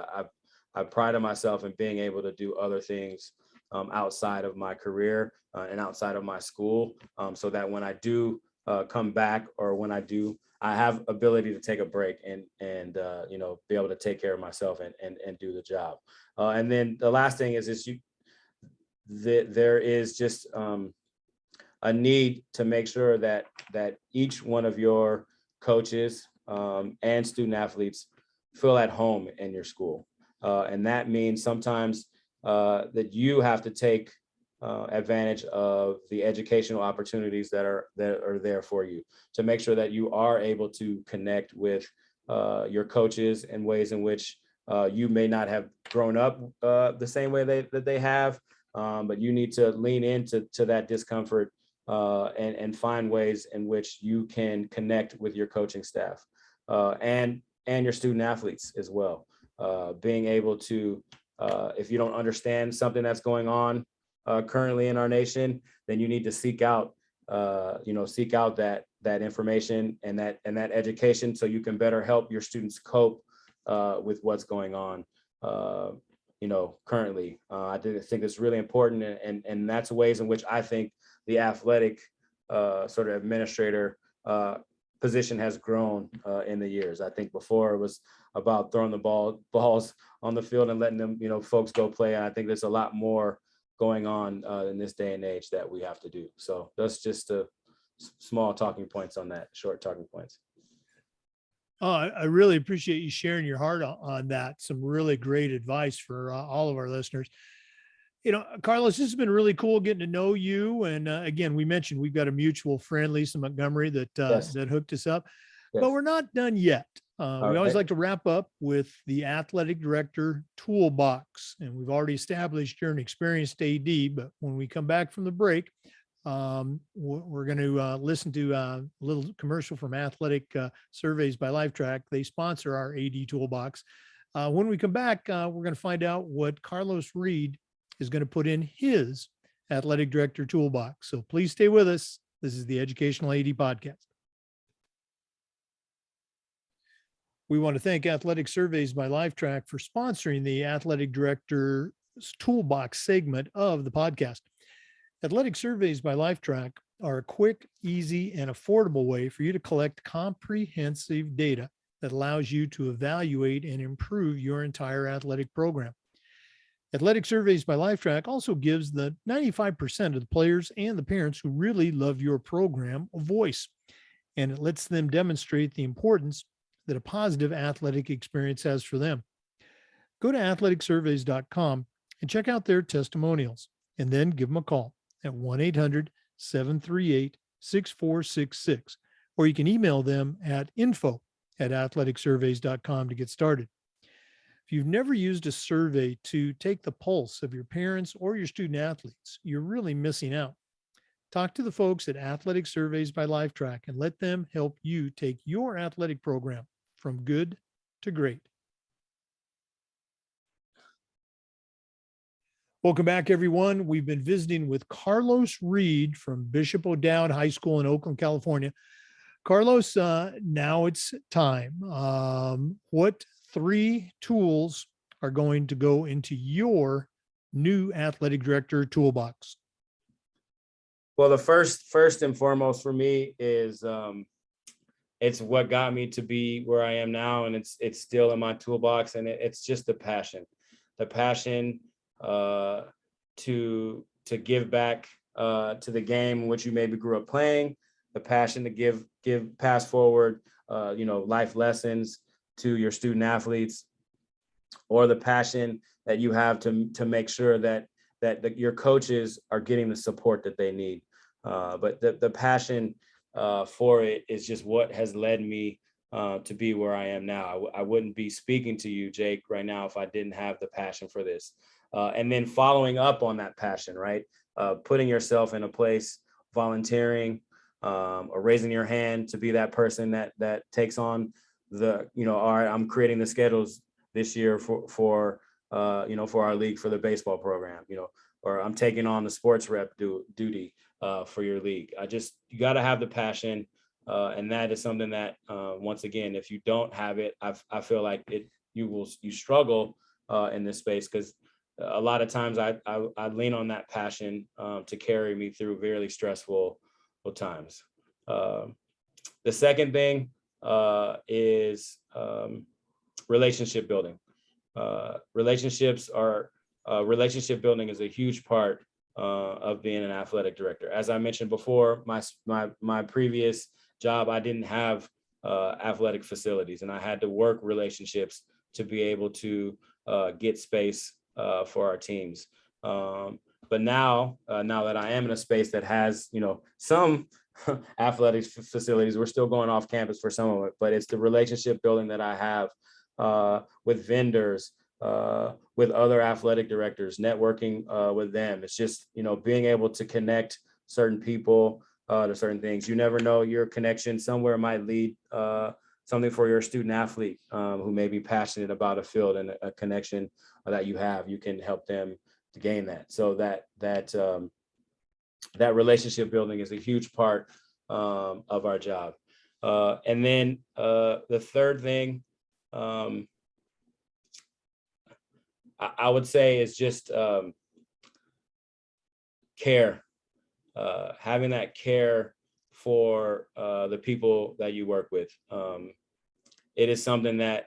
I prided myself in being able to do other things outside of my career and outside of my school, so that when I do come back, or when I have ability to take a break and be able to take care of myself and do the job. And then the last thing is there is just a need to make sure that each one of your coaches and student athletes feel at home in your school. And that means sometimes that you have to take advantage of the educational opportunities that are there for you, to make sure that you are able to connect with your coaches in ways in which you may not have grown up the same way that they have, but you need to lean into that discomfort and find ways in which you can connect with your coaching staff and your student athletes as well. Being able to, if you don't understand something that's going on currently in our nation, then you need to seek out that information and that education, so you can better help your students cope with what's going on currently. I think it's really important, and that's ways in which I think the athletic sort of administrator position has grown in the years. I think before it was about throwing the balls on the field and letting them, folks go play. And I think there's a lot more going on in this day and age that we have to do. So that's just a small talking points on that, short talking points. I really appreciate you sharing your heart on that. Some really great advice for all of our listeners. Carlos, this has been really cool getting to know you. And again, we mentioned we've got a mutual friend, Lisa Montgomery, Yes. that hooked us up. Yes. But we're not done yet. We always like to wrap up with the athletic director toolbox. And we've already established you're an experienced AD, but when we come back from the break, we're going to listen to a little commercial from Athletic Surveys by Lifetrack. They sponsor our AD toolbox. When we come back, we're going to find out what Carlos Reed is going to put in his athletic director toolbox. So please stay with us. This is the Educational AD Podcast. We want to thank Athletic Surveys by Lifetrack for sponsoring the athletic director's toolbox segment of the podcast. Athletic Surveys by Lifetrack are a quick, easy, and affordable way for you to collect comprehensive data that allows you to evaluate and improve your entire athletic program. Athletic Surveys by Lifetrack also gives the 95% of the players and the parents who really love your program a voice, and it lets them demonstrate the importance that a positive athletic experience has for them. Go to athleticsurveys.com and check out their testimonials, and then give them a call at 1-800-738-6466, or you can email them at info@athleticsurveys.com to get started. If you've never used a survey to take the pulse of your parents or your student athletes, you're really missing out. Talk to the folks at Athletic Surveys by Lifetrack and let them help you take your athletic program from good to great. Welcome back, everyone. We've been visiting with Carlos Reed from Bishop O'Dowd High School in Oakland, California. Carlos, now it's time. What 3 tools are going to go into your new athletic director toolbox? Well, the first and foremost for me is it's what got me to be where I am now, and it's still in my toolbox, and it's just the passion to give back to the game in which you maybe grew up playing, the passion to pass forward life lessons to your student athletes, or the passion that you have to make sure that your coaches are getting the support that they need. But the passion for it is just what has led me to be where I am now. I wouldn't be speaking to you, Jake, right now if I didn't have the passion for this. And then following up on that passion, right? Putting yourself in a place, volunteering, or raising your hand to be that person that takes on all right, I'm creating the schedules this year for our league, for the baseball program, or I'm taking on the sports rep duty for your league. You got to have the passion. And that is something that, once again, if you don't have it, I feel like you struggle in this space, because a lot of times I lean on that passion to carry me through very stressful times. The second thing is relationship building. Relationship building is a huge part of being an athletic director. As I mentioned before, my previous job, I didn't have athletic facilities, and I had to work relationships to be able to get space for our teams. But now that I am in a space that has, some athletic facilities, we're still going off campus for some of it, but it's the relationship building that I have with vendors, with other athletic directors, networking with them. It's just, being able to connect certain people to certain things. You never know, your connection somewhere might lead something for your student athlete who may be passionate about a field, and a connection that you have, you can help them to gain that. So that relationship building is a huge part of our job. And then the third thing I would say is just care. Having that care for the people that you work with. It is something that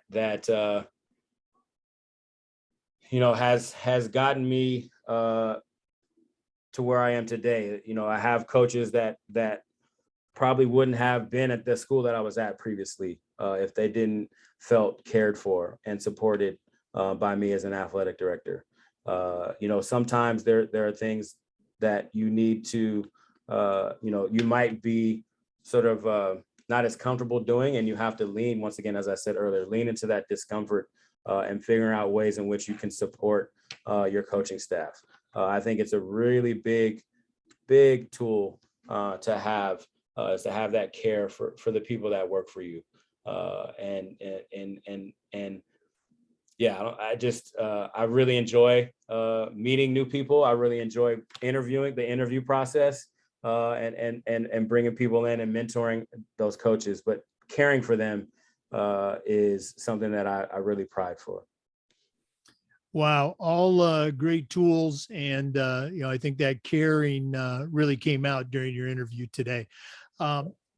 has gotten me to where I am today. I have coaches that probably wouldn't have been at the school that I was at previously if they didn't felt cared for and supported by me as an athletic director. Sometimes there are things that you need to, you might be sort of not as comfortable doing, and you have to lean, once again, as I said earlier, lean into that discomfort and figuring out ways in which you can support your coaching staff. I think it's a really big tool to have, is to have that care for the people that work for you. I really enjoy meeting new people. I really enjoy the interview process, and bringing people in and mentoring those coaches. But caring for them is something that I really pride for. Wow, all great tools, and I think that caring really came out during your interview today.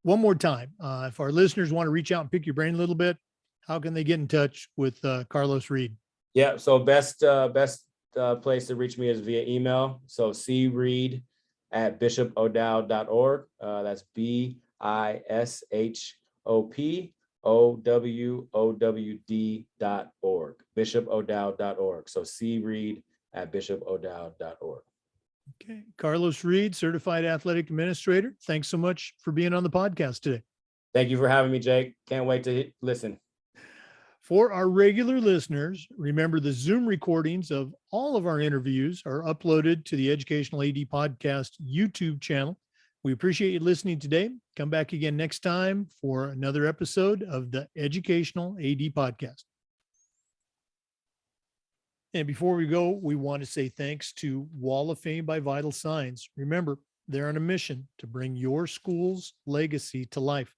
One more time, if our listeners want to reach out and pick your brain a little bit, how can they get in touch with Carlos Reed? Yeah, so best place to reach me is via email. So creed@bishopodowd.org. That's bishopowowd.org. bishopodowd.org. So creed@bishopodowd.org. Okay, Carlos Reed, certified athletic administrator. Thanks so much for being on the podcast today. Thank you for having me, Jake. Can't wait to listen. For our regular listeners, remember the Zoom recordings of all of our interviews are uploaded to the Educational AD Podcast YouTube channel. We appreciate you listening today. Come back again next time for another episode of the Educational AD Podcast. And before we go, we want to say thanks to Wall of Fame by Vital Signs. Remember, they're on a mission to bring your school's legacy to life.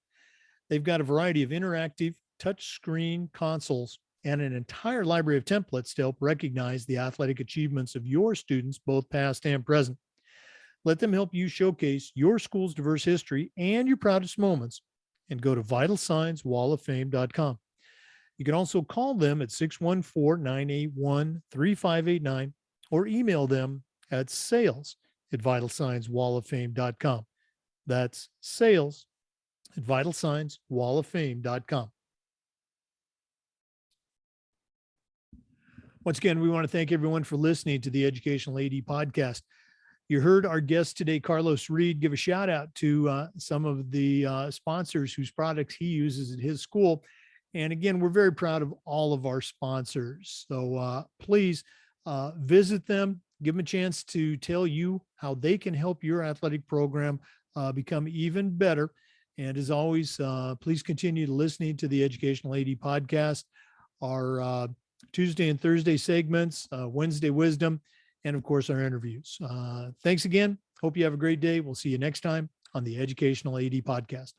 They've got a variety of interactive touchscreen consoles and an entire library of templates to help recognize the athletic achievements of your students, both past and present. Let them help you showcase your school's diverse history and your proudest moments, and go to vitalsignswalloffame.com. You can also call them at 614-981-3589 or email them at sales@vitalsignswalloffame.com. That's sales@vitalsignswalloffame.com. Once again, we want to thank everyone for listening to the Educational AD podcast. You heard our guest today, Carlos Reed, give a shout out to some of the sponsors whose products he uses at his school. And again, we're very proud of all of our sponsors. So please visit them, give them a chance to tell you how they can help your athletic program become even better. And as always, please continue to listening to the Educational AD podcast, our Tuesday and Thursday segments, Wednesday Wisdom, and of course, our interviews. Thanks again. Hope you have a great day. We'll see you next time on the Educational AD podcast.